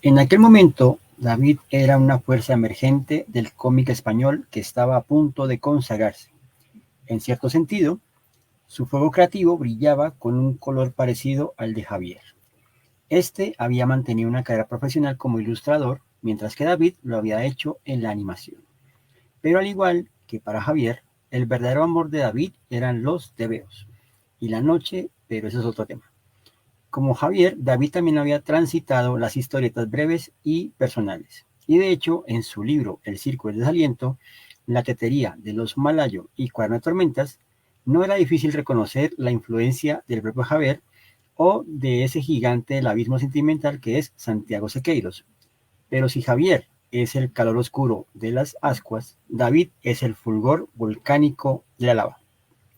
En aquel momento, David era una fuerza emergente del cómic español que estaba a punto de consagrarse. En cierto sentido, su fuego creativo brillaba con un color parecido al de Javier. Este había mantenido una carrera profesional como ilustrador, mientras que David lo había hecho en la animación. Pero al igual que para Javier, el verdadero amor de David eran los tebeos y la noche, pero eso es otro tema. Como Javier, David también había transitado las historietas breves y personales. Y de hecho, en su libro El Circo del Desaliento, La tetería de los Malayo y Cuaderno de Tormentas, no era difícil reconocer la influencia del propio Javier o de ese gigante del abismo sentimental que es Santiago Sequeiros. Pero si Javier es el calor oscuro de las ascuas, David es el fulgor volcánico de la lava.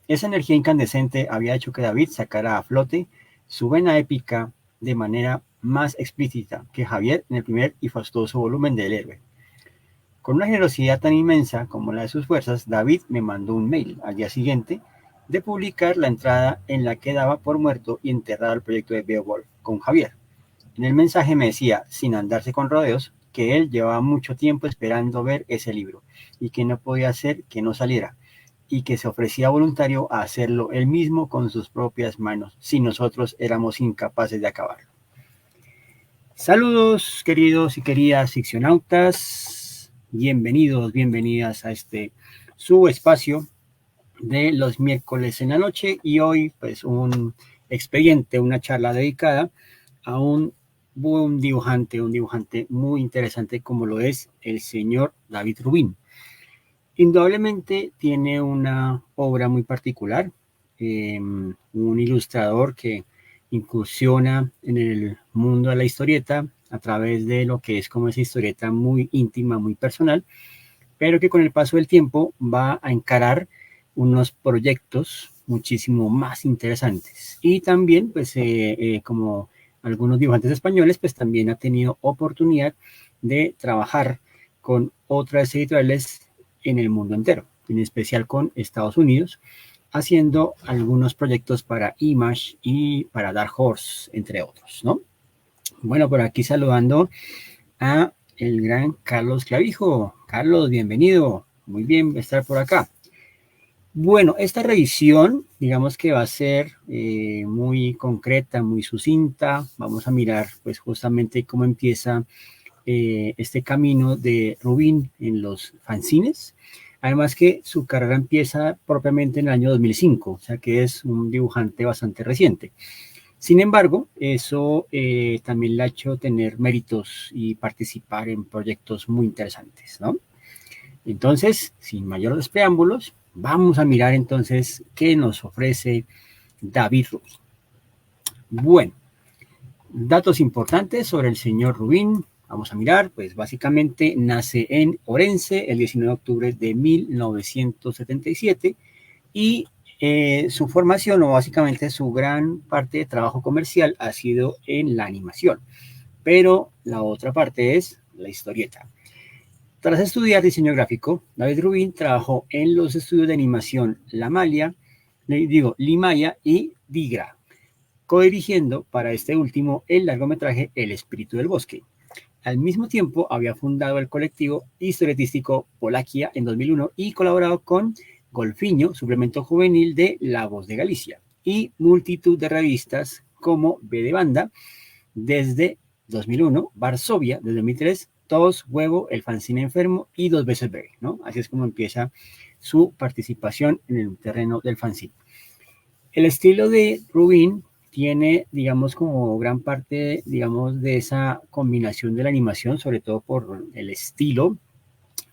Esa energía incandescente había hecho que David sacara a flote su vena épica de manera más explícita que Javier en el primer y fastuoso volumen del héroe. Con una generosidad tan inmensa como la de sus fuerzas, David me mandó un mail al día siguiente de publicar la entrada en la que daba por muerto y enterrado el proyecto de Beowulf con Javier. En el mensaje me decía, sin andarse con rodeos, que él llevaba mucho tiempo esperando ver ese libro y que no podía hacer que no saliera y que se ofrecía voluntario a hacerlo él mismo con sus propias manos, si nosotros éramos incapaces de acabarlo. Saludos, queridos y queridas ficcionautas. Bienvenidos, bienvenidas a este subespacio de los miércoles en la noche y hoy pues un expediente, una charla dedicada a un dibujante muy interesante como lo es el señor David Rubin. Indudablemente tiene una obra muy particular, un ilustrador que incursiona en el mundo de la historieta a través de lo que es como esa historieta muy íntima, muy personal, pero que con el paso del tiempo va a encarar unos proyectos muchísimo más interesantes. Y también, pues, como algunos dibujantes españoles, pues también ha tenido oportunidad de trabajar con otras editoriales en el mundo entero, en especial con Estados Unidos, haciendo algunos proyectos para Image y para Dark Horse, entre otros, ¿no? Bueno, por aquí saludando a el gran Carlos Clavijo. Carlos, bienvenido. Muy bien estar por acá. Bueno, esta revisión, digamos que va a ser muy concreta, muy sucinta. Vamos a mirar, pues, justamente cómo empieza este camino de Rubin en los fanzines. Además que su carrera empieza propiamente en el año 2005, o sea que es un dibujante bastante reciente. Sin embargo, eso también le ha hecho tener méritos y participar en proyectos muy interesantes, ¿no? Entonces, sin mayores preámbulos, vamos a mirar entonces qué nos ofrece David Rubin. Bueno, datos importantes sobre el señor Rubin. Vamos a mirar, pues básicamente nace en Orense el 19 de octubre de 1977 y su formación o básicamente su gran parte de trabajo comercial ha sido en la animación, pero la otra parte es la historieta. Tras estudiar diseño gráfico, David Rubin trabajó en los estudios de animación Limaya y Digra, codirigiendo para este último el largometraje El espíritu del bosque. Al mismo tiempo, había fundado el colectivo historietístico Polaquia en 2001 y colaborado con Golfiño, suplemento juvenil de La Voz de Galicia, y multitud de revistas como B de Banda desde 2001, Varsovia desde 2003, Todos, Huevo, El Fanzine Enfermo y Dos veces Bebé, ¿no? Así es como empieza su participación en el terreno del fanzine. El estilo de Rubin tiene, digamos, como gran parte, digamos, de esa combinación de la animación, sobre todo por el estilo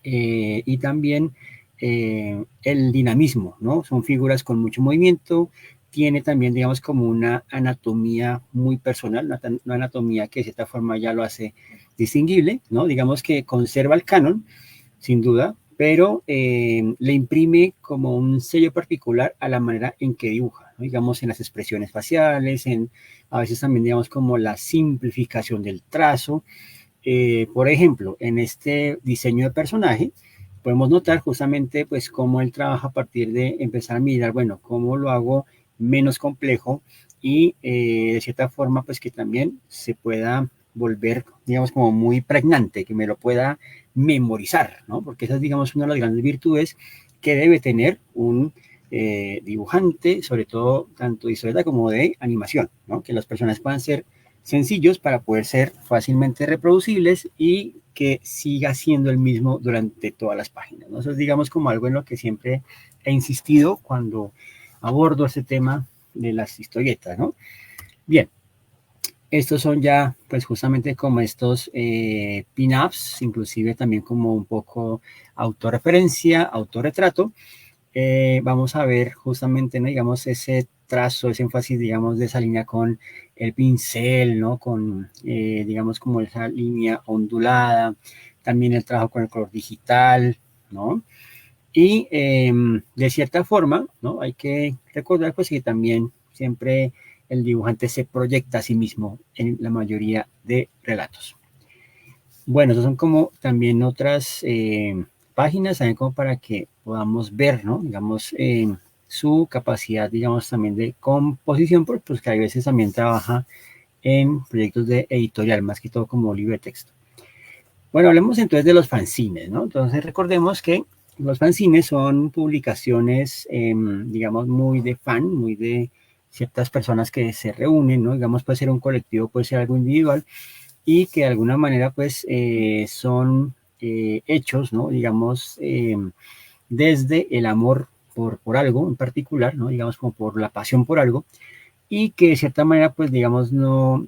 y también el dinamismo, ¿no? Son figuras con mucho movimiento, tiene también, digamos, como una anatomía muy personal, una anatomía que de cierta forma ya lo hace distinguible, ¿no? Digamos que conserva el canon, sin duda, pero le imprime como un sello particular a la manera en que dibuja, ¿no? Digamos, en las expresiones faciales, a veces también, digamos, como la simplificación del trazo. Por ejemplo, en este diseño de personaje, podemos notar justamente pues cómo él trabaja a partir de empezar a mirar, bueno, cómo lo hago menos complejo y de cierta forma pues que también se pueda volver, digamos, como muy pregnante, que me lo pueda memorizar, ¿no? Porque esa es, digamos, una de las grandes virtudes que debe tener un dibujante, sobre todo tanto de historieta como de animación, ¿no? Que los personajes puedan ser sencillos para poder ser fácilmente reproducibles y que siga siendo el mismo durante todas las páginas, ¿no? Eso es, digamos, como algo en lo que siempre he insistido cuando abordo este tema de las historietas, ¿no? Bien, estos son ya, pues justamente como estos pin-ups, inclusive también como un poco autorreferencia, autorretrato. Vamos a ver justamente, ¿no? Digamos, ese trazo, ese énfasis, digamos, de esa línea con el pincel, ¿no? Con, digamos, como esa línea ondulada, también el trabajo con el color digital, ¿no? Y de cierta forma, ¿no? Hay que recordar pues que también siempre el dibujante se proyecta a sí mismo en la mayoría de relatos. Bueno, esas son como también otras páginas, también como para que podamos ver, ¿no? Digamos, su capacidad, digamos, también de composición, porque pues que a veces también trabaja en proyectos de editorial, más que todo como libro de texto. Bueno, hablemos entonces de los fanzines, ¿no? Entonces recordemos que los fanzines son publicaciones, digamos, muy de fan, muy de ciertas personas que se reúnen, ¿no? Digamos, puede ser un colectivo, puede ser algo individual, y que de alguna manera, pues, son hechos, ¿no? Digamos, desde el amor por algo en particular, ¿no? Digamos, como por la pasión por algo, y que de cierta manera, pues, digamos, no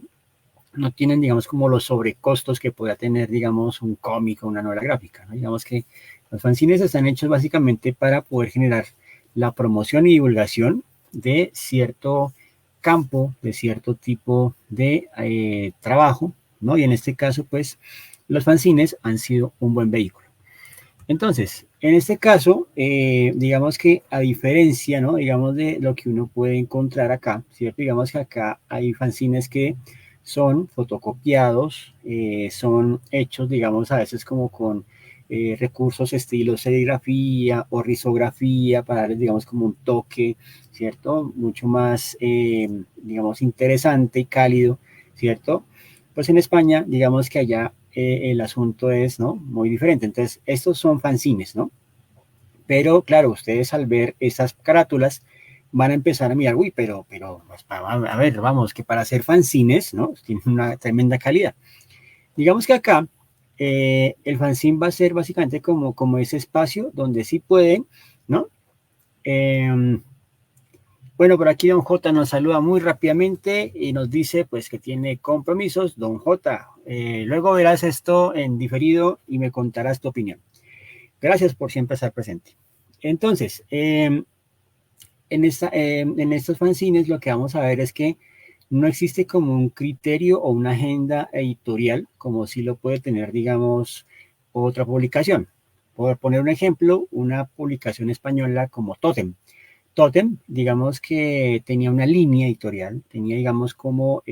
tienen, digamos, como los sobrecostos que pueda tener, digamos, un cómic o una novela gráfica, ¿no? Digamos que los fanzines están hechos básicamente para poder generar la promoción y divulgación de cierto campo, de cierto tipo de trabajo, ¿no? Y en este caso, pues, los fanzines han sido un buen vehículo. Entonces, en este caso, digamos que a diferencia, ¿no? Digamos de lo que uno puede encontrar acá, ¿cierto? Digamos que acá hay fanzines que son fotocopiados, son hechos, digamos, a veces como con recursos estilo serigrafía o risografía para darles, digamos, como un toque, ¿cierto? Mucho más, digamos, interesante y cálido, ¿cierto? Pues en España, digamos que allá el asunto es, ¿no? Muy diferente. Entonces, estos son fanzines, ¿no? Pero claro, ustedes al ver estas carátulas van a empezar a mirar, uy, pues, a ver, vamos, que para hacer fanzines, ¿no? Tienen una tremenda calidad. Digamos que acá el fanzine va a ser básicamente como ese espacio donde sí pueden, ¿no? Eh, bueno, por aquí Don J nos saluda muy rápidamente y nos dice pues que tiene compromisos. Don J, luego verás esto en diferido y me contarás tu opinión. Gracias por siempre estar presente. Entonces, en estos fanzines lo que vamos a ver es que no existe como un criterio o una agenda editorial como si lo puede tener, digamos, otra publicación. Por poner un ejemplo, una publicación española como Totem. Totem, digamos que tenía una línea editorial, tenía, digamos, como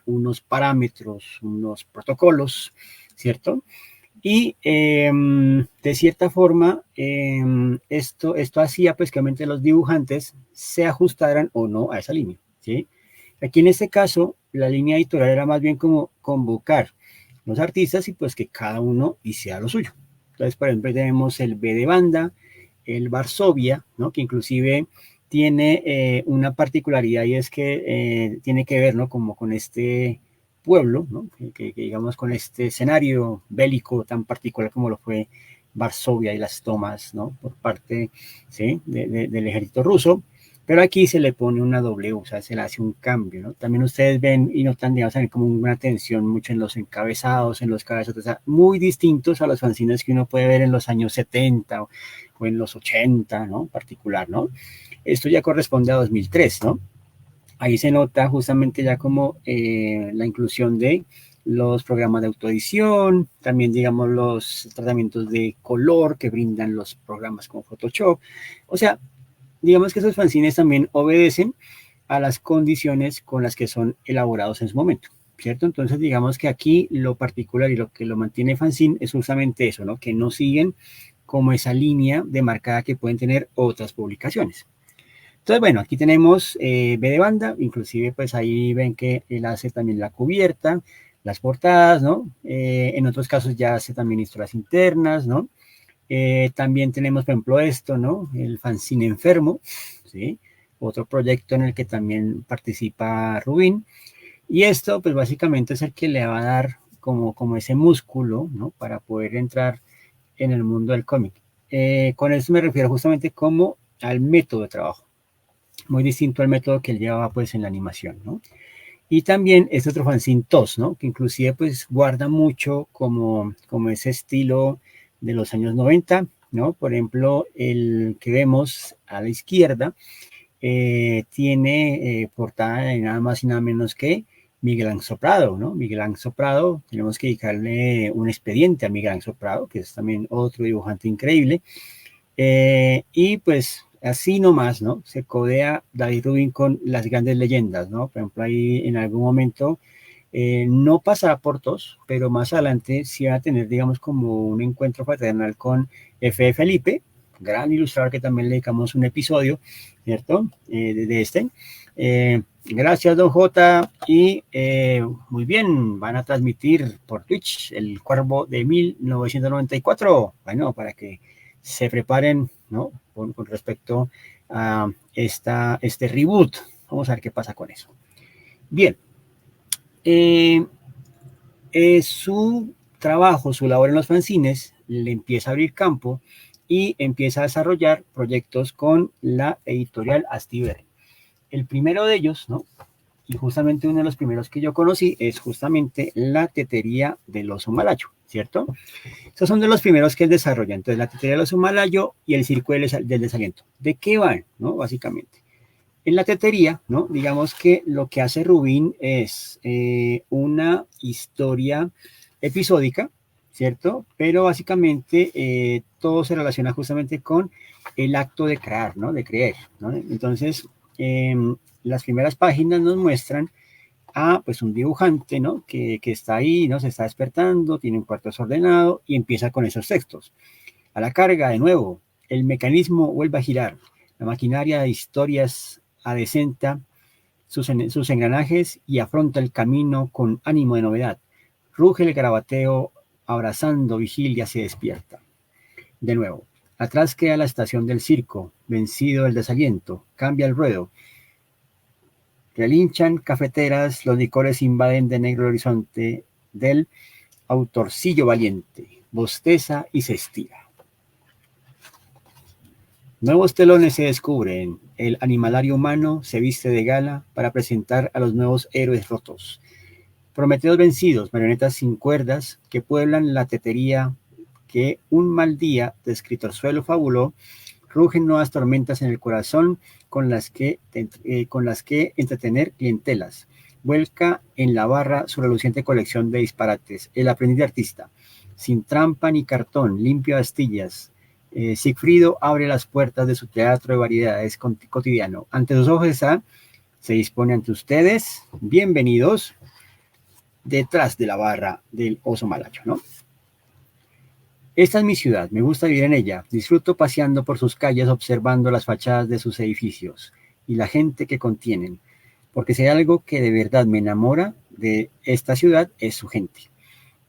unos parámetros, unos protocolos, ¿cierto? Y de cierta forma, esto hacía pues que obviamente los dibujantes se ajustaran o no a esa línea, ¿sí? Aquí en este caso, la línea editorial era más bien como convocar los artistas y pues que cada uno hiciera lo suyo. Entonces, por ejemplo, tenemos el B de banda, el Varsovia, ¿no? Que inclusive tiene una particularidad y es que tiene que ver, ¿no? Como con este pueblo, ¿no? Que digamos con este escenario bélico tan particular como lo fue Varsovia y las tomas, ¿no? Por parte, ¿sí? Del ejército ruso. Pero aquí se le pone una W, o sea, se le hace un cambio, ¿no? También ustedes ven y notan, digamos, como una tensión mucho en los encabezados, en los cabezotes, o sea, muy distintos a los fanzines que uno puede ver en los años 70 o en los 80, ¿no? En particular, ¿no? Esto ya corresponde a 2003, ¿no? Ahí se nota justamente ya como la inclusión de los programas de autoedición, también digamos los tratamientos de color que brindan los programas como Photoshop. O sea, digamos que esos fanzines también obedecen a las condiciones con las que son elaborados en su momento, ¿cierto? Entonces, digamos que aquí lo particular y lo que lo mantiene fanzine es justamente eso, ¿no? Que no siguen como esa línea demarcada que pueden tener otras publicaciones. Entonces, bueno, aquí tenemos B de banda, inclusive pues ahí ven que él hace también la cubierta, las portadas, ¿no? En otros casos ya se también historias internas, ¿no? También tenemos, por ejemplo, esto, ¿no? El fanzine enfermo, ¿sí? Otro proyecto en el que también participa Rubín. Y esto, pues básicamente es el que le va a dar como ese músculo, ¿no? Para poder entrar en el mundo del cómic. Con esto me refiero justamente como al método de trabajo, muy distinto al método que él llevaba pues en la animación, ¿no? Y también es otro fanzine TOS, ¿no? Que inclusive pues guarda mucho como ese estilo de los años 90, ¿no? Por ejemplo, el que vemos a la izquierda tiene portada de nada más y nada menos que Miguel Ángel Prado, ¿no? Miguel Ángel Prado, tenemos que dedicarle un expediente a Miguel Ángel Prado, que es también otro dibujante increíble. Y pues así nomás, ¿no? Se codea David Rubin con las grandes leyendas, ¿no? Por ejemplo, ahí en algún momento no pasará por TOS, pero más adelante sí va a tener, digamos, como un encuentro fraternal con F. Felipe, gran ilustrador que también le dedicamos un episodio, ¿cierto? De este. Gracias, don J. Y muy bien, van a transmitir por Twitch el Cuervo de 1994. Bueno, para que se preparen, ¿no? Con respecto a este reboot. Vamos a ver qué pasa con eso. Bien. Su trabajo, su labor en los fanzines, le empieza a abrir campo y empieza a desarrollar proyectos con la editorial Astiberri. El primero de ellos, ¿no? Y justamente uno de los primeros que yo conocí es justamente la tetería del oso malayo, ¿cierto? Esos son de los primeros que él desarrolla. Entonces, la tetería del oso malayo y el circo del desaliento. ¿De qué van, no? Básicamente. En la tetería, ¿no? Digamos que lo que hace Rubín es una historia episódica, ¿cierto? Pero básicamente todo se relaciona justamente con el acto de crear, ¿no? De creer, ¿no? Entonces, las primeras páginas nos muestran a pues un dibujante, ¿no? Que está ahí, ¿no? Se está despertando, tiene un cuarto desordenado y empieza con esos textos. A la carga, de nuevo, el mecanismo vuelve a girar, la maquinaria de historias adecenta sus engranajes y afronta el camino con ánimo de novedad. Ruge el garabateo, abrazando vigilia se despierta. De nuevo, atrás queda la estación del circo, vencido el desaliento, cambia el ruedo. Relinchan cafeteras, los licores invaden de negro el horizonte del autorcillo valiente, bosteza y se estira. Nuevos telones se descubren, el animalario humano se viste de gala para presentar a los nuevos héroes rotos. Prometeos vencidos, marionetas sin cuerdas que pueblan la tetería que un mal día de escritorzuelo fabuló, rugen nuevas tormentas en el corazón con las que entretener clientelas. Vuelca en la barra su reluciente colección de disparates, el aprendiz de artista, sin trampa ni cartón, limpio de astillas. Sigfrido abre las puertas de su teatro de variedades cotidiano. Ante sus ojos se dispone ante ustedes. Bienvenidos detrás de la barra del oso malayo, ¿no? Esta es mi ciudad, me gusta vivir en ella. Disfruto paseando por sus calles, observando las fachadas de sus edificios y la gente que contienen. Porque si hay algo que de verdad me enamora de esta ciudad es su gente.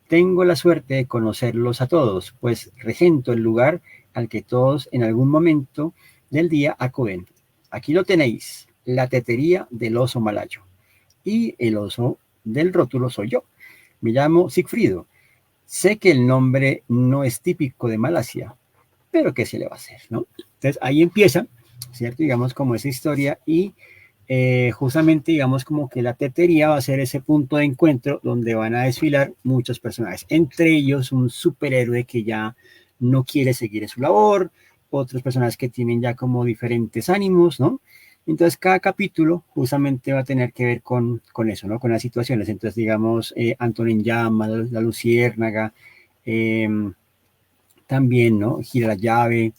Tengo la suerte de conocerlos a todos, pues regento el lugar al que todos en algún momento del día acuden. Aquí lo tenéis, la tetería del oso malayo. Y el oso del rótulo soy yo. Me llamo Sigfrido. Sé que el nombre no es típico de Malasia, pero ¿qué se le va a hacer, no? Entonces ahí empieza, ¿cierto? Digamos como esa historia y justamente digamos como que la tetería va a ser ese punto de encuentro donde van a desfilar muchos personajes, entre ellos un superhéroe que ya no quiere seguir en su labor, otros personajes que tienen ya como diferentes ánimos, ¿no? Entonces cada capítulo justamente va a tener que ver con eso, ¿no? Con las situaciones. Entonces digamos Antonin Llama, la Luciérnaga, eh, también, ¿no? Gira la llave.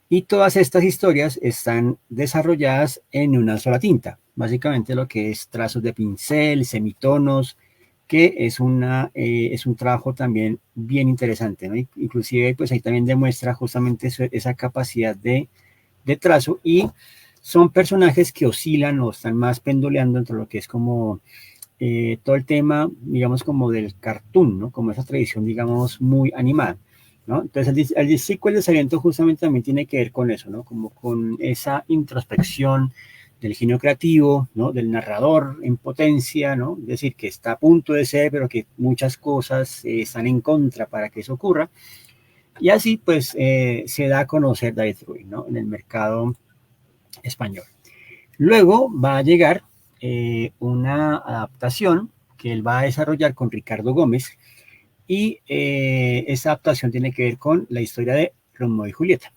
Y todas estas historias están desarrolladas en una sola tinta. Básicamente lo que es trazos de pincel, semitonos, que es un trabajo también bien interesante, ¿no? Inclusive, pues ahí también demuestra justamente esa capacidad de trazo y son personajes que oscilan o están más pendoleando entre lo que es como todo el tema, digamos, como del cartoon, ¿no? Como esa tradición, digamos, muy animada, ¿no? Entonces, el ciclo del desaliento justamente también tiene que ver con eso, ¿no? Como con esa introspección del genio creativo, ¿no? Del narrador en potencia, ¿no? Es decir, que está a punto de ser, pero que muchas cosas están en contra para que eso ocurra. Y así, pues, se da a conocer David Ruiz, ¿no? En el mercado español. Luego va a llegar una adaptación que él va a desarrollar con Ricardo Gómez y esa adaptación tiene que ver con la historia de Romeo y Julieta,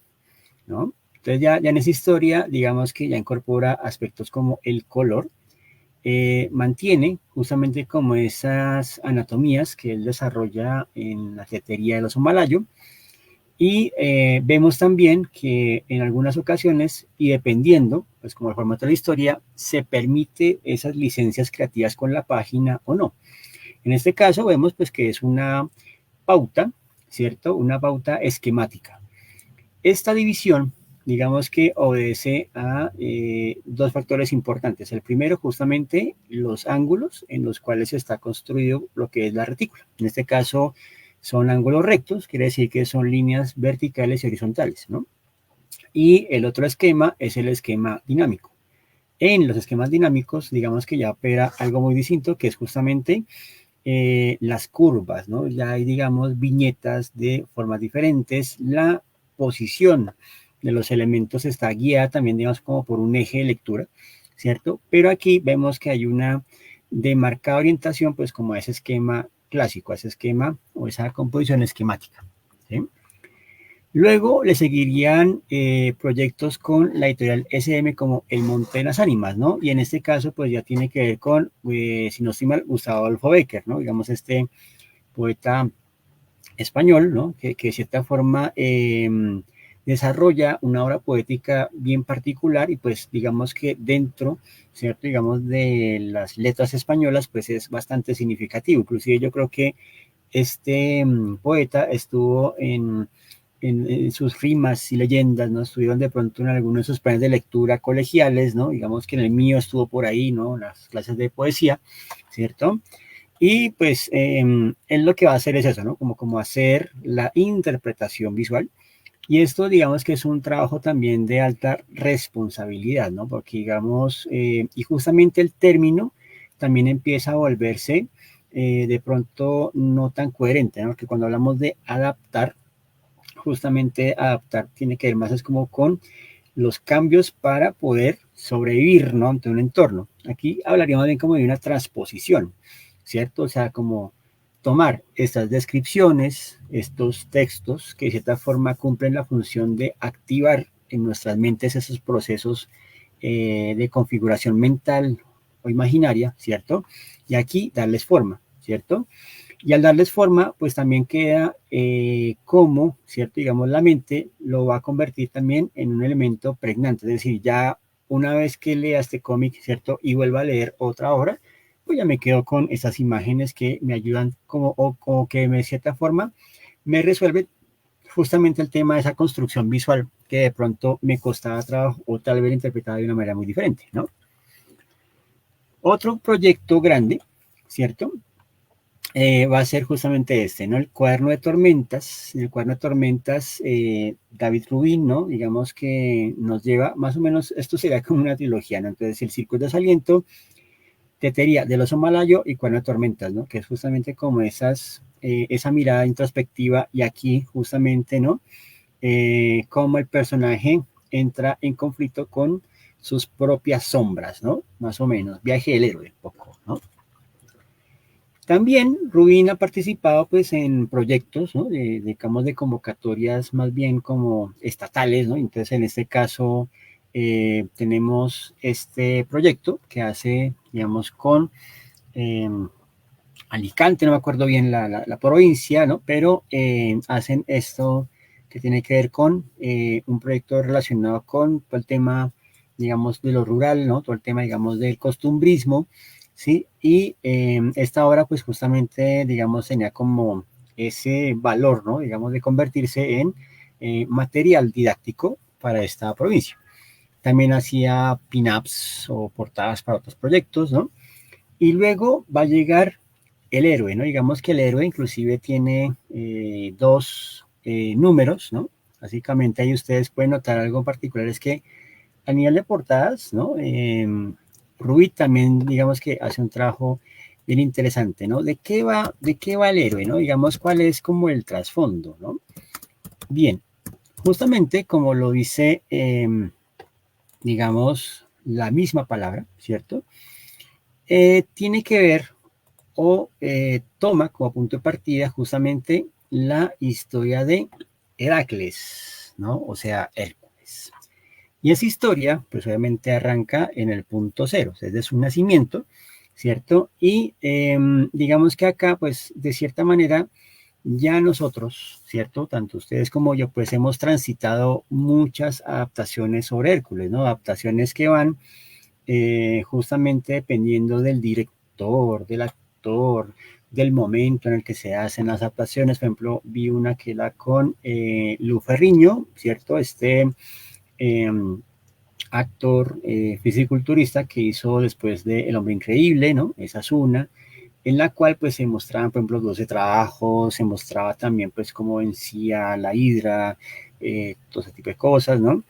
¿no? Entonces ya en esa historia, digamos que ya incorpora aspectos como el color, mantiene justamente como esas anatomías que él desarrolla en la tetería de los Humalayo, y vemos también que en algunas ocasiones, y dependiendo, pues como el formato de la historia, se permite esas licencias creativas con la página o no. En este caso vemos pues que es una pauta, ¿cierto? Una pauta esquemática. Esta división, digamos que obedece a dos factores importantes. El primero, justamente, los ángulos en los cuales está construido lo que es la retícula. En este caso, son ángulos rectos, quiere decir que son líneas verticales y horizontales, ¿no? Y el otro esquema es el esquema dinámico. En los esquemas dinámicos, digamos que ya opera algo muy distinto, que es justamente las curvas, ¿no? Ya hay, digamos, viñetas de formas diferentes. La posición de los elementos está guiada también, digamos, como por un eje de lectura, ¿cierto? Pero aquí vemos que hay una demarcada orientación, pues como a ese esquema clásico, a ese esquema o esa composición esquemática, ¿sí? Luego le seguirían proyectos con la editorial SM como El Monte de las Ánimas, ¿no? Y en este caso, pues ya tiene que ver con, si no estoy mal, Gustavo Adolfo Bécquer, ¿no? Digamos, este poeta español, ¿no? Que de cierta forma desarrolla una obra poética bien particular y pues digamos que dentro, ¿cierto? Digamos, de las letras españolas, pues es bastante significativo. Inclusive yo creo que este poeta estuvo en sus rimas y leyendas, ¿no? Estuvieron de pronto en algunos de sus planes de lectura colegiales, ¿no? Digamos que en el mío estuvo por ahí, ¿no? Las clases de poesía, ¿cierto? Y pues él lo que va a hacer es eso, ¿no? Como hacer la interpretación visual. Y esto, digamos que es un trabajo también de alta responsabilidad, ¿no? Porque, digamos, y justamente el término también empieza a volverse de pronto no tan coherente, ¿no? Porque cuando hablamos de adaptar, justamente adaptar tiene que ver más es como con los cambios para poder sobrevivir, ¿no? Ante un entorno. Aquí hablaríamos bien como de una transposición, ¿cierto? O sea, como tomar estas descripciones, estos textos que de cierta forma cumplen la función de activar en nuestras mentes esos procesos de configuración mental o imaginaria, ¿cierto? Y aquí darles forma, ¿cierto? Y al darles forma, pues también queda como, ¿cierto? Digamos, la mente lo va a convertir también en un elemento pregnante. Es decir, ya una vez que lea este cómic, ¿cierto? Y vuelva a leer otra obra, pues ya me quedo con esas imágenes que me ayudan como que de cierta forma me resuelve justamente el tema de esa construcción visual que de pronto me costaba trabajo o tal vez interpretada de una manera muy diferente, ¿no? Otro proyecto grande, ¿cierto? Va a ser justamente este, ¿no? El cuaderno de tormentas. En el cuaderno de tormentas, David Rubin, ¿no? Digamos que nos lleva, más o menos, esto sería como una trilogía, ¿no? Entonces, el Círculo de Desaliento, Tetería del Oso Malayo y Cuaderno de Tormentas, ¿no? Que es justamente como esa mirada introspectiva y aquí justamente, ¿no? Cómo el personaje entra en conflicto con sus propias sombras, ¿no? Más o menos, viaje del héroe, poco, ¿no? También Rubín ha participado pues en proyectos, ¿no? Digamos, de convocatorias más bien como estatales, ¿no? Entonces, en este caso, tenemos este proyecto que hace, digamos, con eh, Alicante, no me acuerdo bien la provincia, ¿no? Pero hacen esto que tiene que ver con un proyecto relacionado con todo el tema, digamos, de lo rural, ¿no? Todo el tema, digamos, del costumbrismo, ¿sí? Y esta obra, pues justamente, digamos, tenía como ese valor, ¿no? Digamos, de convertirse en material didáctico para esta provincia. También hacía pin-ups o portadas para otros proyectos, ¿no? Y luego va a llegar el héroe, ¿no? Digamos que el héroe inclusive tiene dos números, ¿no? Básicamente ahí ustedes pueden notar algo en particular, es que a nivel de portadas, ¿no? Rubí también, digamos que hace un trabajo bien interesante, ¿no? De qué va el héroe, ¿no? Digamos, cuál es como el trasfondo, ¿no? Bien, justamente como lo dice, digamos, la misma palabra, ¿cierto? Tiene que ver o toma como punto de partida justamente la historia de Heracles, ¿no? O sea, Hércules. Y esa historia, pues obviamente arranca en el punto cero, desde su nacimiento, ¿cierto? Y digamos que acá, pues de cierta manera, ya nosotros, ¿cierto? Tanto ustedes como yo, pues hemos transitado muchas adaptaciones sobre Hércules, ¿no? Adaptaciones que van justamente dependiendo del director, del actor, del momento en el que se hacen las adaptaciones. Por ejemplo, vi una que la con Lu Ferriño, ¿cierto? Eh, actor fisiculturista que hizo después de El Hombre Increíble, ¿no? Esa es una, en la cual pues se mostraban, por ejemplo, 12 trabajos, se mostraba también pues cómo vencía la hidra, todo ese tipo de cosas, ¿no?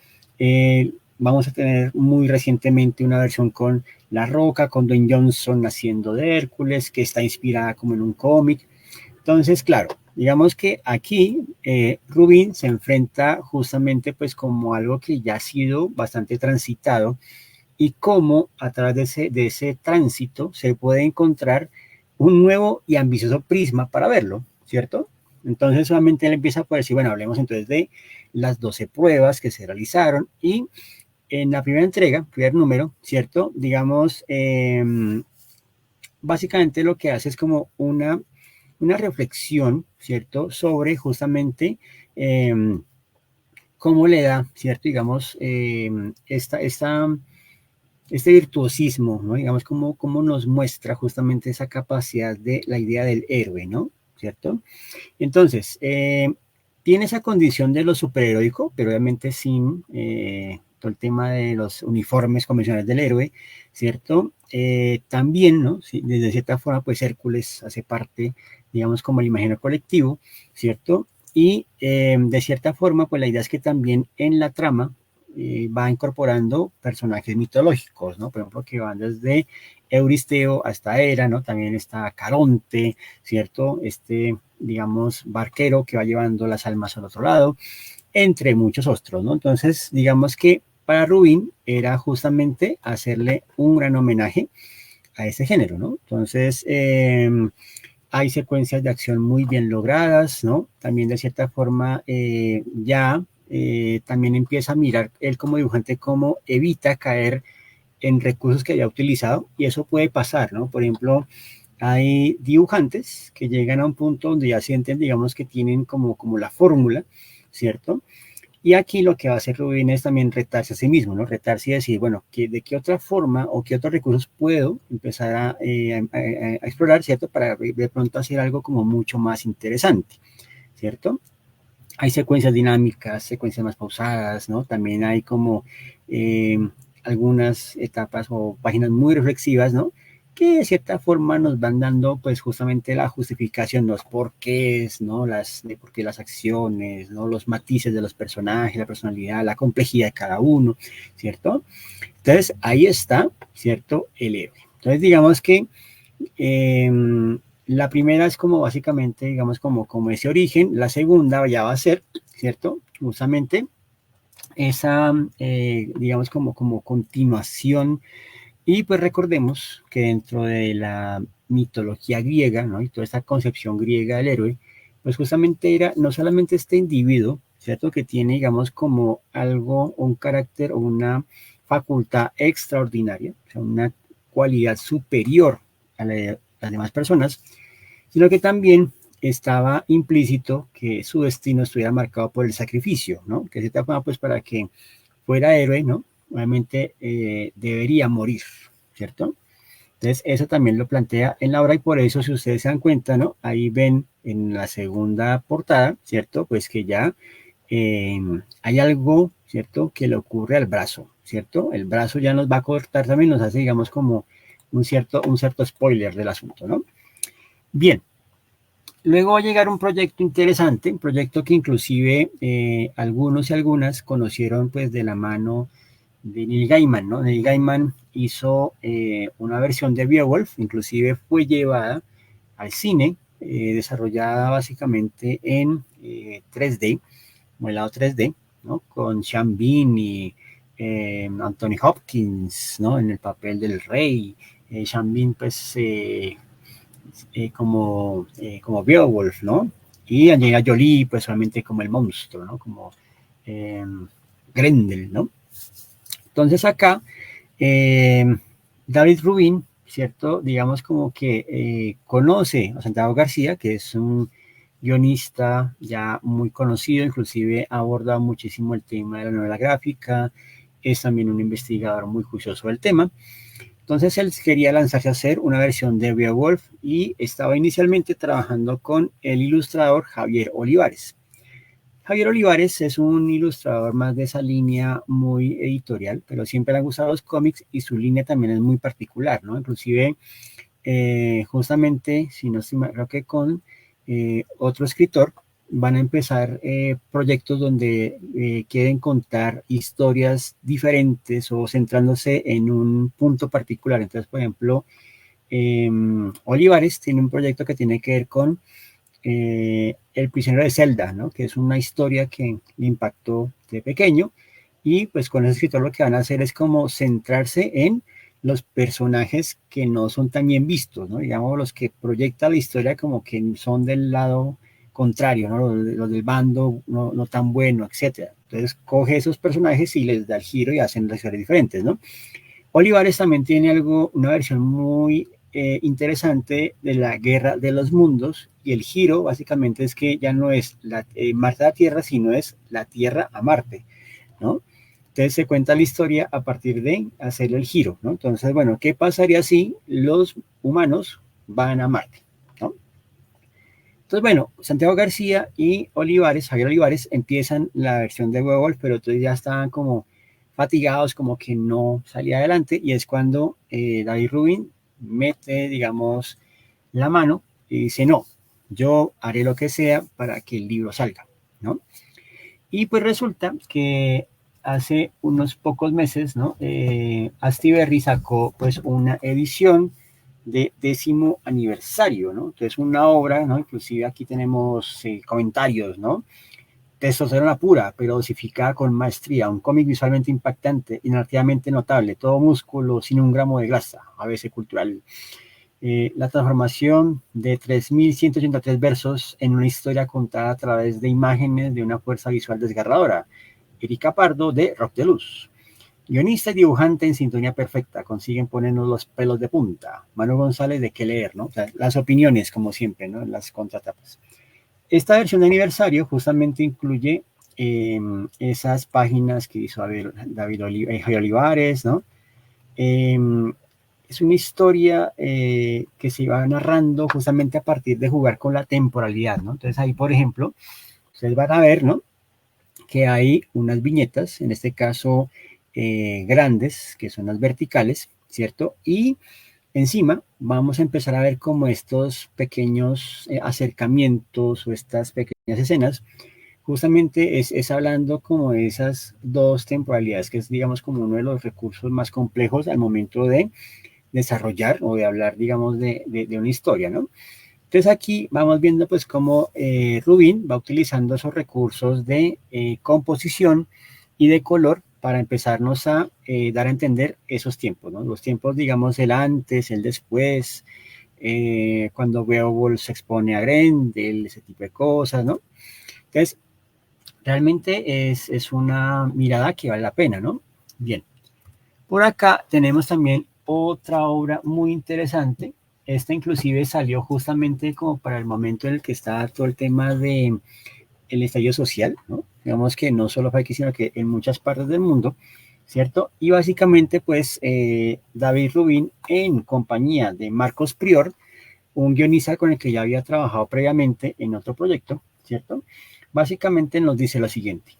Vamos a tener muy recientemente una versión con La Roca, con Dwayne Johnson haciendo de Hércules, que está inspirada como en un cómic. Entonces, claro, digamos que aquí Rubin se enfrenta justamente pues como algo que ya ha sido bastante transitado y cómo a través de ese tránsito se puede encontrar un nuevo y ambicioso prisma para verlo, ¿cierto? Entonces solamente él empieza a decir, bueno, hablemos entonces de las 12 pruebas que se realizaron y en la primera entrega, primer número, ¿cierto? Digamos, básicamente lo que hace es como una reflexión, ¿cierto? Sobre justamente cómo le da, ¿cierto? Digamos, este virtuosismo, ¿no? Digamos, cómo nos muestra justamente esa capacidad de la idea del héroe, ¿no? ¿Cierto? Entonces, tiene esa condición de lo superheroico, pero obviamente sin todo el tema de los uniformes convencionales del héroe, ¿cierto? También, ¿no? Sí, desde cierta forma, pues Hércules hace parte, digamos, como el imaginario colectivo, ¿cierto? Y de cierta forma, pues la idea es que también en la trama va incorporando personajes mitológicos, ¿no? Por ejemplo, que van desde Euristeo hasta Hera, ¿no? También está Caronte, ¿cierto? Digamos, barquero que va llevando las almas al otro lado, entre muchos otros, ¿no? Entonces, digamos que para Rubin era justamente hacerle un gran homenaje a ese género, ¿no? Entonces, hay secuencias de acción muy bien logradas, ¿no? También de cierta forma ya también empieza a mirar él como dibujante cómo evita caer en recursos que haya utilizado y eso puede pasar, ¿no? Por ejemplo, hay dibujantes que llegan a un punto donde ya sienten, digamos, que tienen como la fórmula, ¿cierto? Y aquí lo que va a hacer Rubin es también retarse a sí mismo, ¿no? Retarse y decir, bueno, ¿de qué otra forma o qué otros recursos puedo empezar a explorar, ¿cierto? Para de pronto hacer algo como mucho más interesante, ¿cierto? Hay secuencias dinámicas, secuencias más pausadas, ¿no? También hay como eh, algunas etapas o páginas muy reflexivas, ¿no? Que de cierta forma nos van dando pues justamente la justificación, los porqués, ¿no? De por qué las acciones, ¿no? Los matices de los personajes, la personalidad, la complejidad de cada uno, ¿cierto? Entonces ahí está, ¿cierto? El héroe. Entonces digamos que eh, la primera es como básicamente, digamos, como ese origen. La segunda ya va a ser, ¿cierto? Justamente esa, digamos, como continuación. Y pues recordemos que dentro de la mitología griega, ¿no? Y toda esta concepción griega del héroe, pues justamente era no solamente este individuo, ¿cierto? Que tiene, digamos, como algo, un carácter o una facultad extraordinaria, o sea, una cualidad superior a la de las demás personas, sino que también estaba implícito que su destino estuviera marcado por el sacrificio, ¿no? Que de cierta forma, pues para que fuera héroe, ¿no? Obviamente debería morir, ¿cierto? Entonces, eso también lo plantea en la obra y por eso, si ustedes se dan cuenta, ¿no? Ahí ven en la segunda portada, ¿cierto? Pues que ya hay algo, ¿cierto? Que le ocurre al brazo, ¿cierto? El brazo ya nos va a cortar también, nos hace, digamos, como un cierto spoiler del asunto, ¿no? Bien, luego va a llegar un proyecto interesante, un proyecto que inclusive algunos y algunas conocieron pues de la mano de Neil Gaiman, ¿no? Neil Gaiman hizo una versión de Beowulf, inclusive fue llevada al cine, desarrollada básicamente en 3D, modelado 3D, ¿no? Con Sean Bean y Anthony Hopkins, ¿no? En el papel del rey. Sean Bean, pues, como Beowulf, ¿no? Y Angelina Jolie, pues, solamente como el monstruo, ¿no? Como eh, Grendel, ¿no? Entonces acá, David Rubin, ¿cierto? Digamos como que conoce a Santiago García, que es un guionista ya muy conocido, inclusive aborda muchísimo el tema de la novela gráfica, es también un investigador muy juicioso del tema. Entonces él quería lanzarse a hacer una versión de Beowulf y estaba inicialmente trabajando con el ilustrador Javier Olivares. Javier Olivares es un ilustrador más de esa línea muy editorial, pero siempre le han gustado los cómics y su línea también es muy particular, ¿no? Inclusive, justamente, si no estoy mal, creo que con otro escritor van a empezar proyectos donde quieren contar historias diferentes o centrándose en un punto particular. Entonces, por ejemplo, Olivares tiene un proyecto que tiene que ver con El prisionero de Zelda, ¿no? Que es una historia que le impactó de pequeño y pues con ese escritor lo que van a hacer es como centrarse en los personajes que no son tan bien vistos, ¿no? Digamos, los que proyecta la historia como que son del lado contrario, ¿no? Los del bando no tan bueno, etcétera. Entonces coge esos personajes y les da el giro y hacen las historias diferentes, ¿no? Olivares también tiene una versión muy interesante de la Guerra de los Mundos y el giro básicamente es que ya no es Marte a la Tierra, sino es la Tierra a Marte, ¿no? Entonces se cuenta la historia a partir de hacer el giro, ¿no? Entonces, bueno, ¿qué pasaría si los humanos van a Marte, ¿no? Entonces, bueno, Santiago García y Olivares, Javier Olivares, empiezan la versión de Beowulf, pero entonces ya estaban como fatigados, como que no salía adelante, y es cuando David Rubin mete, digamos, la mano y dice, no, yo haré lo que sea para que el libro salga, ¿no? Y pues resulta que hace unos pocos meses, ¿no? Astiberri sacó pues una edición de 10º aniversario, ¿no? Entonces una obra, ¿no? Inclusive aquí tenemos comentarios, ¿no? Testosterona pura, pero dosificada con maestría, un cómic visualmente impactante y narrativamente notable, todo músculo sin un gramo de grasa, a veces cultural. La transformación de 3.183 versos en una historia contada a través de imágenes de una fuerza visual desgarradora. Erika Pardo de Rock de Luz. Guionista y dibujante en sintonía perfecta, consiguen ponernos los pelos de punta. Manu González de qué leer, ¿no? O sea, las opiniones, como siempre, ¿no? En las contratapas. Esta versión de aniversario justamente incluye esas páginas que hizo David Olivares, ¿no? Eh, es una historia que se va narrando justamente a partir de jugar con la temporalidad, ¿no? Entonces ahí, por ejemplo, ustedes van a ver, ¿no? Que hay unas viñetas, en este caso grandes, que son las verticales, ¿cierto? Y encima vamos a empezar a ver como estos pequeños acercamientos o estas pequeñas escenas, justamente es hablando como de esas dos temporalidades, que es digamos como uno de los recursos más complejos al momento de desarrollar o de hablar, digamos, de una historia, ¿no? Entonces aquí vamos viendo pues cómo Rubin va utilizando esos recursos de composición y de color para empezarnos a dar a entender esos tiempos, ¿no? Los tiempos, digamos, el antes, el después, cuando Beowulf se expone a Grendel, ese tipo de cosas, ¿no? Entonces, realmente es una mirada que vale la pena, ¿no? Bien. Por acá tenemos también otra obra muy interesante. Esta inclusive salió justamente como para el momento en el que está todo el tema de el estallido social, ¿no? Digamos que no solo fue aquí, sino que en muchas partes del mundo, ¿cierto? Y básicamente, pues, David Rubin, en compañía de Marcos Prior, un guionista con el que ya había trabajado previamente en otro proyecto, ¿cierto? Básicamente nos dice lo siguiente.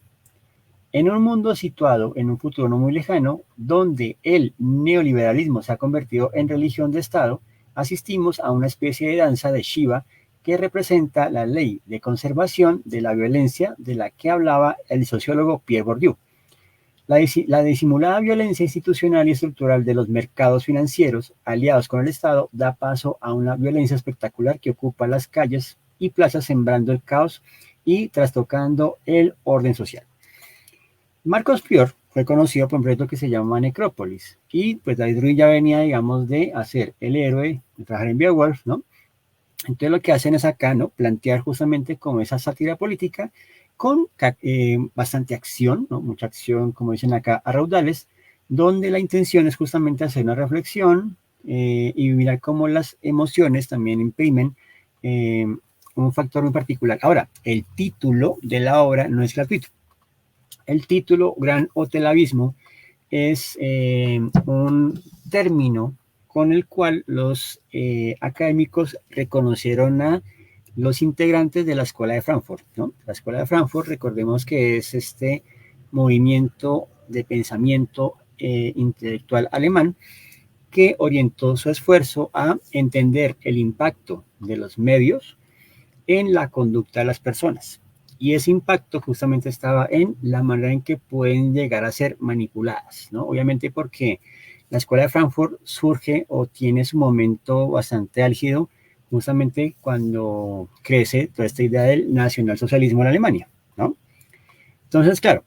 En un mundo situado en un futuro no muy lejano, donde el neoliberalismo se ha convertido en religión de Estado, asistimos a una especie de danza de Shiva que representa la ley de conservación de la violencia de la que hablaba el sociólogo Pierre Bourdieu. La disimulada violencia institucional y estructural de los mercados financieros, aliados con el Estado, da paso a una violencia espectacular que ocupa las calles y plazas, sembrando el caos y trastocando el orden social. Marcos Prior fue conocido por un proyecto que se llama Necrópolis, y pues David Ruiz ya venía, digamos, de hacer el héroe, de trabajar en Beowulf, ¿no? Entonces lo que hacen es acá, ¿no? Plantear justamente como esa sátira política con bastante acción, ¿no? Mucha acción, como dicen acá, a raudales, donde la intención es justamente hacer una reflexión y mirar cómo las emociones también imprimen un factor muy particular. Ahora, el título de la obra no es gratuito. El título Gran Hotel Abismo es un término con el cual los académicos reconocieron a los integrantes de la Escuela de Frankfurt, ¿no? La Escuela de Frankfurt, recordemos que es este movimiento de pensamiento intelectual alemán que orientó su esfuerzo a entender el impacto de los medios en la conducta de las personas. Y ese impacto justamente estaba en la manera en que pueden llegar a ser manipuladas, ¿no? Obviamente porque la Escuela de Frankfurt surge o tiene su momento bastante álgido justamente cuando crece toda esta idea del nacionalsocialismo en Alemania, ¿no? Entonces, claro,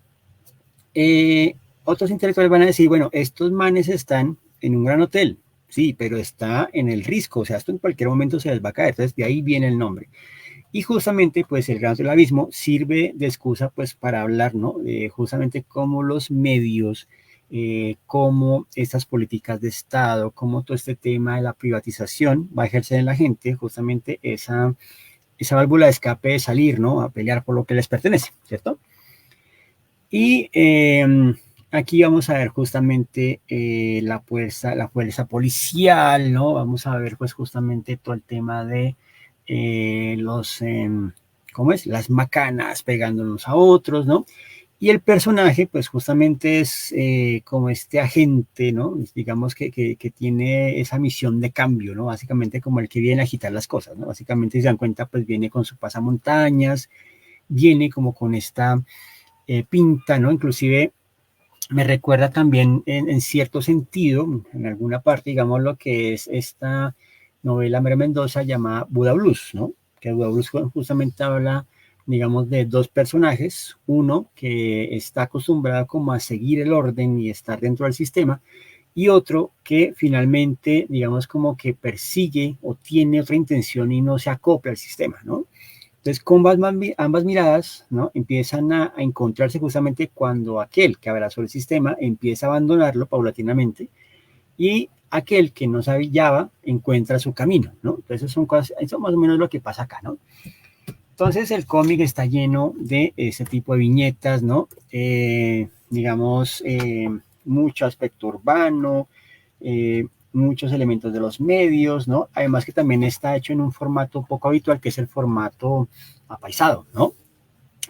otros intelectuales van a decir, bueno, estos manes están en un gran hotel, sí, pero está en el risco, o sea, esto en cualquier momento se les va a caer, entonces de ahí viene el nombre. Y justamente, pues, el gran del abismo sirve de excusa, pues, para hablar, ¿no? De justamente cómo los medios, cómo estas políticas de Estado, cómo todo este tema de la privatización va a ejercer en la gente justamente esa válvula de escape de salir, ¿no? A pelear por lo que les pertenece, ¿cierto? Y aquí vamos a ver justamente la fuerza policial, ¿no? Vamos a ver, pues, justamente todo el tema de ¿cómo es? Las macanas pegándonos a otros, ¿no? Y el personaje, pues justamente es como este agente, ¿no? Digamos que tiene esa misión de cambio, ¿no? Básicamente como el que viene a agitar las cosas, ¿no? Básicamente, si se dan cuenta, pues viene con su pasamontañas, viene como con esta pinta, ¿no? Inclusive me recuerda también en cierto sentido, en alguna parte, digamos, lo que es esta novela María Mendoza llamada Buda Blues, ¿no? Que Buda Blues justamente habla, digamos, de dos personajes, uno que está acostumbrado como a seguir el orden y estar dentro del sistema, y otro que finalmente, digamos, como que persigue o tiene otra intención y no se acopla al sistema, ¿no? Entonces, con ambas miradas, ¿no? Empiezan a encontrarse justamente cuando aquel que abrazó el sistema empieza a abandonarlo paulatinamente y aquel que no se hallaba encuentra su camino, ¿no? Entonces, eso es más o menos lo que pasa acá, ¿no? Entonces, el cómic está lleno de ese tipo de viñetas, ¿no? Digamos, mucho aspecto urbano, muchos elementos de los medios, ¿no? Además que también está hecho en un formato poco habitual, que es el formato apaisado, ¿no?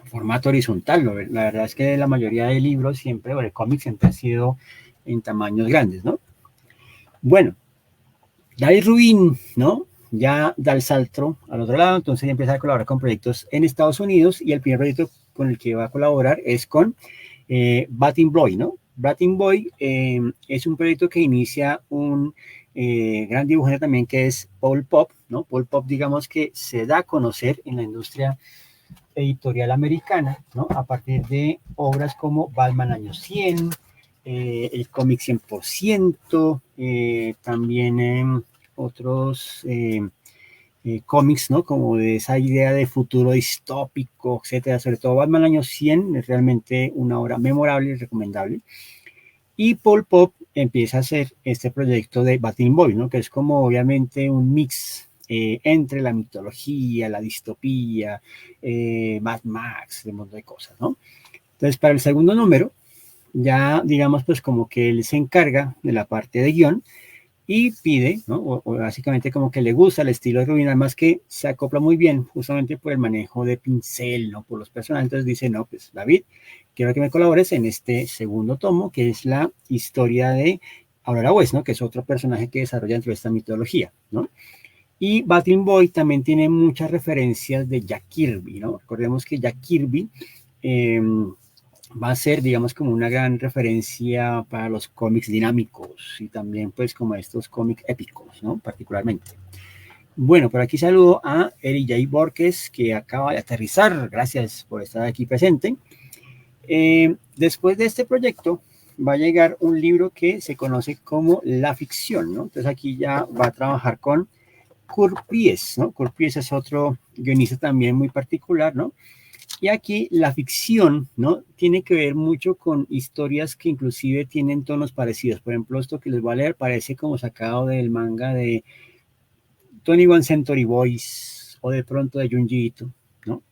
Formato horizontal, ¿no? La verdad es que la mayoría de libros siempre, o de cómics siempre han sido en tamaños grandes, ¿no? Bueno, David Rubin, ¿no? Ya da el salto al otro lado, entonces ya empieza a colaborar con proyectos en Estados Unidos y el primer proyecto con el que va a colaborar es con Batting Boy, ¿no? Batting Boy es un proyecto que inicia un gran dibujante también que es Paul Pop, ¿no? Paul Pop, digamos que se da a conocer en la industria editorial americana, ¿no? A partir de obras como Batman Año 100, el cómic 100%, también otros cómics, ¿no? Como de esa idea de futuro distópico, etcétera. Sobre todo Batman Año 100 es realmente una obra memorable y recomendable. Y Paul Pop empieza a hacer este proyecto de Batman Boy, ¿no? Que es como obviamente un mix entre la mitología, la distopía, Mad Max, de un montón de cosas, ¿no? Entonces, para el segundo número, ya digamos pues como que él se encarga de la parte de guión, y pide, ¿no? O básicamente como que le gusta el estilo de Rubin, además que se acopla muy bien justamente por el manejo de pincel, ¿no? Por los personajes. Entonces dice, no, pues David, quiero que me colabores en este segundo tomo, que es la historia de Aurora West, ¿no? Que es otro personaje que desarrolla dentro de esta mitología, ¿no? Y Battling Boy también tiene muchas referencias de Jack Kirby, ¿no? Recordemos que Jack Kirby va a ser, digamos, como una gran referencia para los cómics dinámicos y también, pues, como estos cómics épicos, ¿no? Particularmente. Bueno, por aquí saludo a Eri J. Borges, que acaba de aterrizar. Gracias por estar aquí presente. Después de este proyecto, va a llegar un libro que se conoce como La Ficción, ¿no? Entonces aquí ya va a trabajar con Kurt Priest, ¿no? Kurt Priest es otro guionista también muy particular, ¿no? Y aquí la ficción, ¿no? Tiene que ver mucho con historias que inclusive tienen tonos parecidos. Por ejemplo, esto que les voy a leer parece como sacado del manga de 21 Century Boys o de pronto de Junji Ito, ¿no?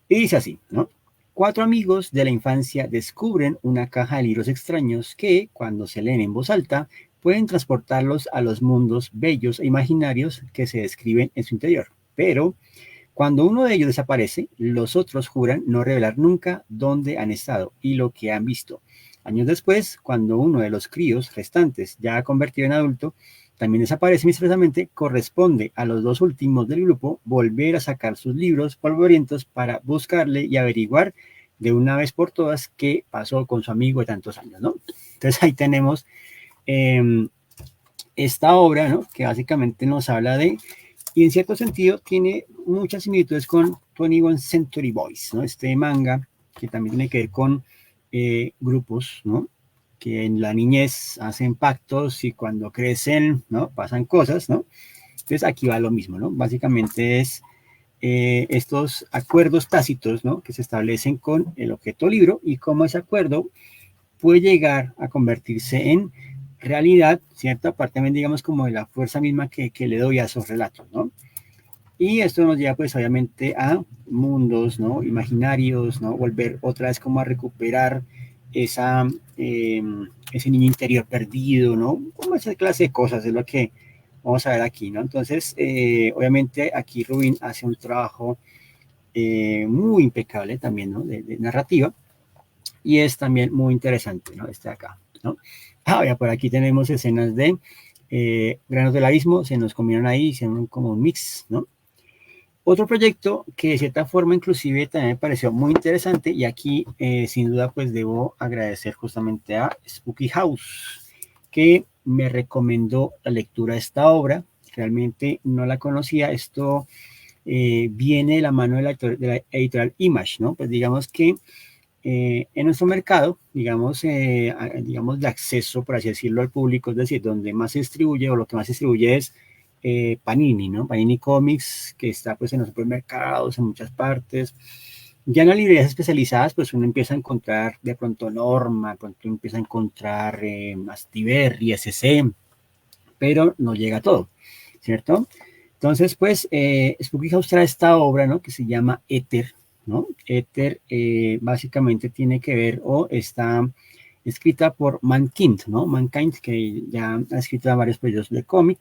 Y dice así, ¿no? Cuatro amigos de la infancia descubren una caja de libros extraños que, cuando se leen en voz alta, pueden transportarlos a los mundos bellos e imaginarios que se describen en su interior. Pero cuando uno de ellos desaparece, los otros juran no revelar nunca dónde han estado y lo que han visto. Años después, cuando uno de los críos restantes ya ha convertido en adulto, también desaparece misteriosamente, corresponde a los dos últimos del grupo volver a sacar sus libros polvorientos para buscarle y averiguar de una vez por todas qué pasó con su amigo de tantos años, ¿no? Entonces ahí tenemos esta obra, ¿no? Que básicamente nos habla de, y en cierto sentido tiene muchas similitudes con 21 Century Boys, ¿no? Este manga que también tiene que ver con grupos, ¿no? Que en la niñez hacen pactos y cuando crecen, ¿no? Pasan cosas, ¿no? Entonces aquí va lo mismo, ¿no? Básicamente es estos acuerdos tácitos, ¿no? Que se establecen con el objeto libro y cómo ese acuerdo puede llegar a convertirse en realidad, ¿cierto? Aparte también, digamos, como de la fuerza misma que le doy a esos relatos, ¿no? Y esto nos lleva, pues, obviamente a mundos, ¿no? Imaginarios, ¿no? Volver otra vez como a recuperar esa, ese niño interior perdido, ¿no? Como esa clase de cosas es lo que vamos a ver aquí, ¿no? Entonces, obviamente aquí Rubin hace un trabajo muy impecable también, ¿no? De narrativa y es también muy interesante, ¿no? Este de acá, ¿no? Ah, ya por aquí tenemos escenas de Granos del Abismo, se nos combinan ahí, hicieron como un mix, ¿no? Otro proyecto que de cierta forma inclusive también me pareció muy interesante y aquí sin duda pues debo agradecer justamente a Spooky House que me recomendó la lectura de esta obra, realmente no la conocía, esto viene de la mano de la editorial Image, ¿no? Pues digamos que en nuestro mercado, digamos de acceso, por así decirlo, al público, es decir, donde más se distribuye o lo que más se distribuye es Panini, ¿no? Panini Comics, que está pues en los supermercados, en muchas partes. Ya en las librerías especializadas, pues uno empieza a encontrar de pronto Norma, de pronto empieza a encontrar Astiber y SC, pero no llega a todo, ¿cierto? Entonces, pues, Spooky House trae esta obra, ¿no? Que se llama Éter, ¿no? Éter básicamente tiene que ver o está escrita por Mankind, ¿no? Mankind, que ya ha escrito varios proyectos de cómic,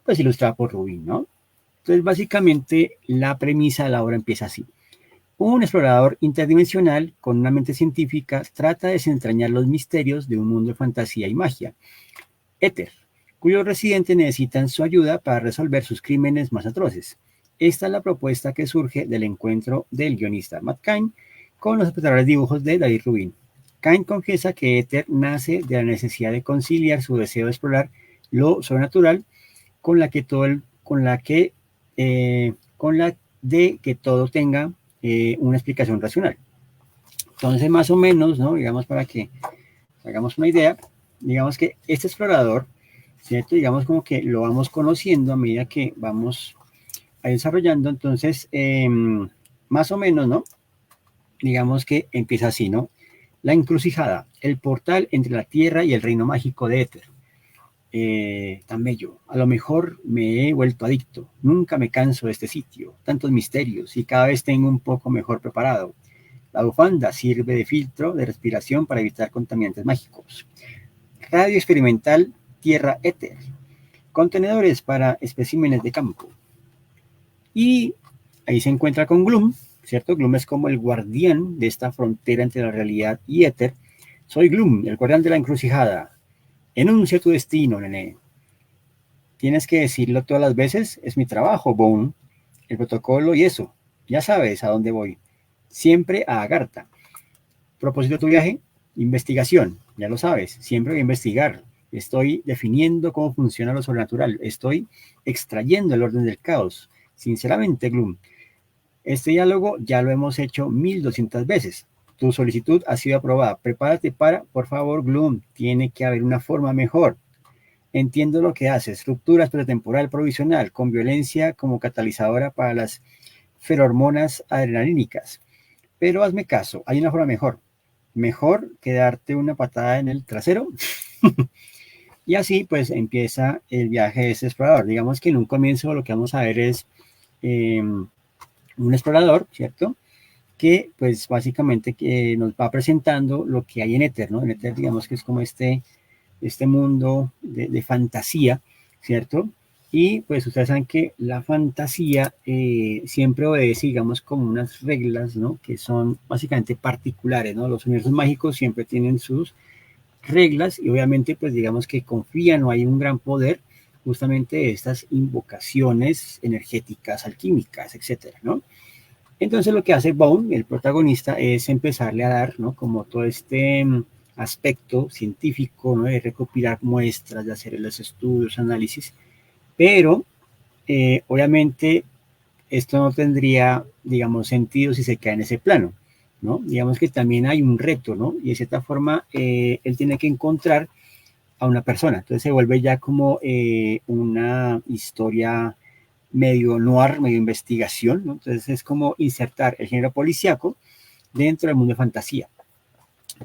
pues ilustrada por Rubin, ¿no? Entonces, básicamente, la premisa de la obra empieza así. Un explorador interdimensional con una mente científica trata de desentrañar los misterios de un mundo de fantasía y magia. Éter, cuyos residentes necesitan su ayuda para resolver sus crímenes más atroces. Esta es la propuesta que surge del encuentro del guionista Matt Cain con los espectaculares dibujos de David Rubin. Cain confiesa que Éter nace de la necesidad de conciliar su deseo de explorar lo sobrenatural con la que todo el, con la de que todo tenga una explicación racional. Entonces, más o menos, ¿no? Digamos, para que hagamos una idea, digamos que este explorador, ¿cierto? Digamos como que lo vamos conociendo a medida que vamos desarrollando, entonces, más o menos, ¿no? Digamos que empieza así, ¿no? La encrucijada, el portal entre la tierra y el reino mágico de Éter. Tan bello, a lo mejor me he vuelto adicto, nunca me canso de este sitio, tantos misterios y cada vez tengo un poco mejor preparado. La bufanda sirve de filtro de respiración para evitar contaminantes mágicos. Radio experimental Tierra Éter. contenedores para especímenes de campo. Y ahí se encuentra con Gloom, ¿cierto? Gloom es como el guardián de esta frontera entre la realidad y éter. Soy Gloom, el guardián de la encrucijada. Enuncia tu destino, nene. Tienes que decirlo todas las veces, es mi trabajo, Bone. El protocolo y eso. Ya sabes a dónde voy. Siempre a Agartha. Propósito de tu viaje, investigación. Ya lo sabes, siempre voy a investigar. Estoy definiendo cómo funciona lo sobrenatural. Estoy extrayendo el orden del caos. Sinceramente, Gloom, este diálogo ya lo hemos hecho 1200 veces. Tu solicitud ha sido aprobada. Prepárate para, por favor, Gloom, tiene que haber una forma mejor. Entiendo lo que haces. Rupturas pretemporal provisional con violencia como catalizadora para las ferormonas adrenalínicas. Pero hazme caso, hay una forma mejor. Mejor que darte una patada en el trasero. Y así pues empieza el viaje de ese explorador. Digamos que en un comienzo lo que vamos a ver es un explorador, ¿cierto? Que pues básicamente nos va presentando lo que hay en Éter, ¿no? En Éter digamos que es como este mundo de fantasía, ¿cierto? Y pues ustedes saben que la fantasía siempre obedece, digamos, como unas reglas, ¿no? Que son básicamente particulares, ¿no? Los universos mágicos siempre tienen sus reglas y obviamente pues digamos que confían o hay un gran poder justamente de estas invocaciones energéticas, alquímicas, etcétera, ¿no? Entonces lo que hace Bone, el protagonista, es empezarle a dar, ¿no? Como todo este aspecto científico, ¿no? De recopilar muestras, de hacer los estudios, análisis, pero obviamente esto no tendría, digamos, sentido si se queda en ese plano, ¿no? Digamos que también hay un reto, ¿no? Y de cierta forma él tiene que encontrar a una persona, entonces se vuelve ya como una historia medio noir, medio investigación, ¿no? Entonces es como insertar el género policíaco dentro del mundo de fantasía.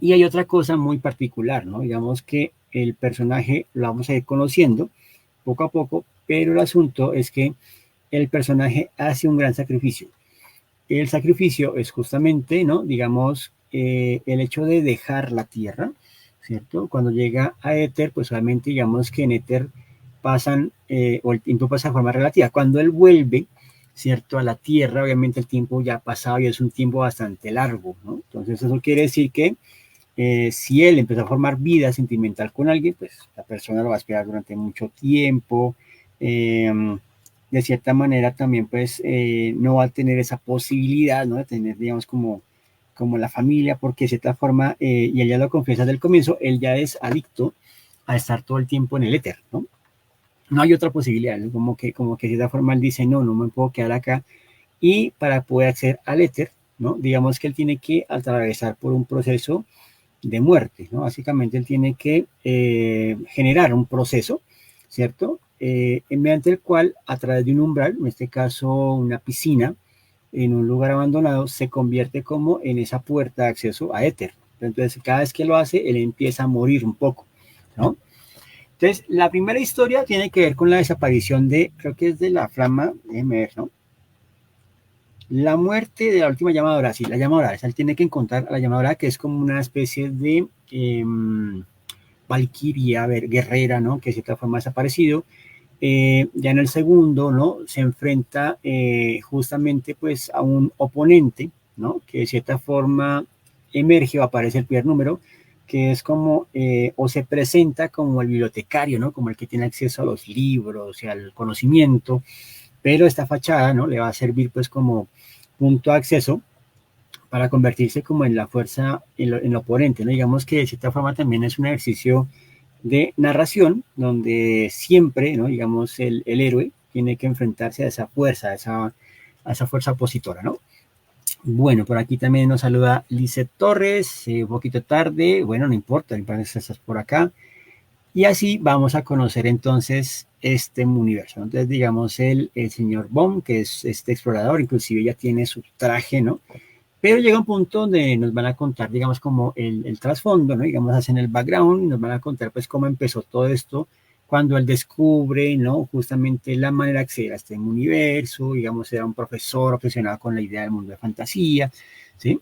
Y hay otra cosa muy particular, ¿no? Digamos que el personaje lo vamos a ir conociendo poco a poco, pero el asunto es que el personaje hace un gran sacrificio. El sacrificio es justamente, ¿no? Digamos, el hecho de dejar la Tierra, ¿cierto? Cuando llega a Éter, pues obviamente digamos que en Éter pasan, o el tiempo pasa de forma relativa. Cuando él vuelve, ¿cierto? A la Tierra, obviamente el tiempo ya ha pasado y es un tiempo bastante largo, ¿no? Entonces eso quiere decir que si él empezó a formar vida sentimental con alguien, pues la persona lo va a esperar durante mucho tiempo. De cierta manera también pues no va a tener esa posibilidad, ¿no? De tener, digamos, como la familia, porque de cierta forma, y él ya lo confiesa desde el comienzo, él ya es adicto a estar todo el tiempo en el éter, ¿no? No hay otra posibilidad, ¿no? Como que de cierta forma él dice, no, no me puedo quedar acá. Y para poder acceder al éter, ¿no? Digamos que él tiene que atravesar por un proceso de muerte, ¿no? Básicamente él tiene que generar un proceso, ¿cierto? Mediante el cual, a través de un umbral, en este caso una piscina, en un lugar abandonado, se convierte como en esa puerta de acceso a éter. Entonces, cada vez que lo hace, él empieza a morir un poco, ¿no? Entonces, la primera historia tiene que ver con la desaparición de, creo que es de la flama, déjeme ver, ¿no? La muerte de la última llamadora, sí, la llamadora, él tiene que encontrar a la llamadora, que es como una especie de valquiria, guerrera, ¿no? Que de cierta forma ha desaparecido. Ya en el segundo, ¿no? Se enfrenta justamente pues a un oponente, ¿no? Que de cierta forma emerge o aparece el primer número, que es como, o se presenta como el bibliotecario, ¿no? Como el que tiene acceso a los libros y al conocimiento, pero esta fachada, ¿no? Le va a servir pues como punto de acceso para convertirse como en la fuerza, en lo oponente, ¿no? Digamos que de cierta forma también es un ejercicio de narración donde siempre, ¿no? Digamos, el héroe tiene que enfrentarse a esa fuerza, a esa fuerza opositora, ¿no? Bueno, por aquí también nos saluda Lizeth Torres, un poquito tarde, bueno, no importa, estás por acá. Y así vamos a conocer entonces este universo. Entonces, digamos, el señor Bond, que es este explorador, inclusive ya tiene su traje, ¿no? Pero llega un punto donde nos van a contar, digamos, como el trasfondo, ¿no? Digamos, hacen el background y nos van a contar, pues, cómo empezó todo esto cuando él descubre, ¿no? Justamente la manera de acceder a este universo, digamos, era un profesor obsesionado con la idea del mundo de fantasía, ¿sí?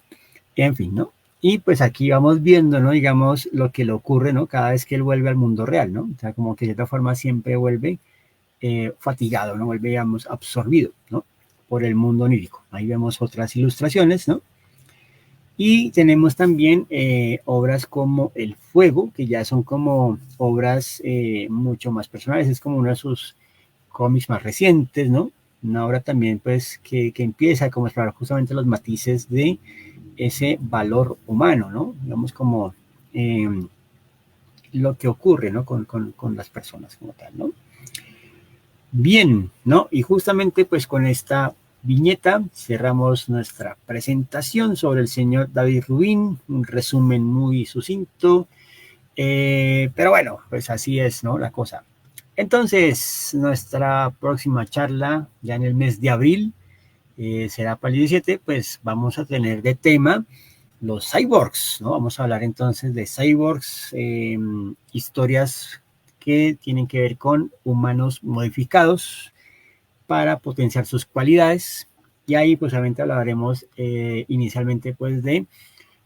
En fin, ¿no? Y pues aquí vamos viendo, ¿no? Digamos, lo que le ocurre, ¿no? Cada vez que él vuelve al mundo real, ¿no? O sea, como que de cierta forma siempre vuelve fatigado, ¿no? Vuelve, digamos, absorbido, ¿no? Por el mundo onírico. Ahí vemos otras ilustraciones, ¿no? Y tenemos también obras como El Fuego, que ya son como obras mucho más personales, es como uno de sus cómics más recientes, ¿no? Una obra también, pues, que empieza como a explorar justamente los matices de ese valor humano, ¿no? Digamos como lo que ocurre, ¿no? Con las personas como tal, ¿no? Bien, ¿no? Y justamente pues con esta viñeta cerramos nuestra presentación sobre el señor David Rubin, un resumen muy sucinto, pero bueno, pues así es, ¿no? La cosa. Entonces, nuestra próxima charla, ya en el mes de abril, será para el 17, pues vamos a tener de tema los cyborgs, ¿no? Vamos a hablar entonces de cyborgs, historias que tienen que ver con humanos modificados para potenciar sus cualidades. Y ahí pues obviamente hablaremos inicialmente pues de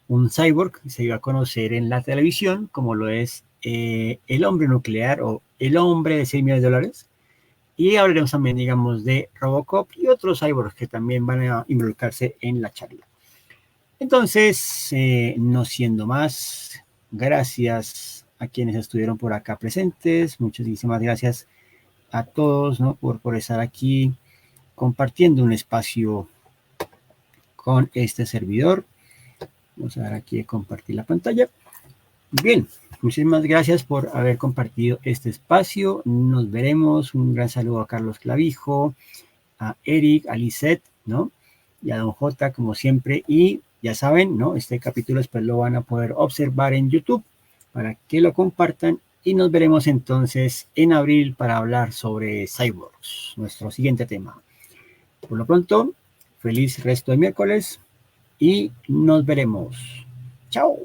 un cyborg que se iba a conocer en la televisión, como lo es el hombre nuclear o el hombre de 6 millones de dólares. Y hablaremos también, digamos, de Robocop y otros cyborgs que también van a involucrarse en la charla. Entonces, no siendo más, gracias a quienes estuvieron por acá presentes. Muchísimas gracias a todos, ¿no? por estar aquí compartiendo un espacio con este servidor. Vamos a dar aquí a compartir la pantalla. Bien, muchísimas gracias por haber compartido este espacio. Nos veremos. Un gran saludo a Carlos Clavijo, a Eric, a Lisette, ¿no? Y a Don J, como siempre. Y ya saben, ¿no? Este capítulo después lo van a poder observar en YouTube para que lo compartan. Y nos veremos entonces en abril para hablar sobre cyborgs, nuestro siguiente tema. Por lo pronto, feliz resto de miércoles y nos veremos. Chao.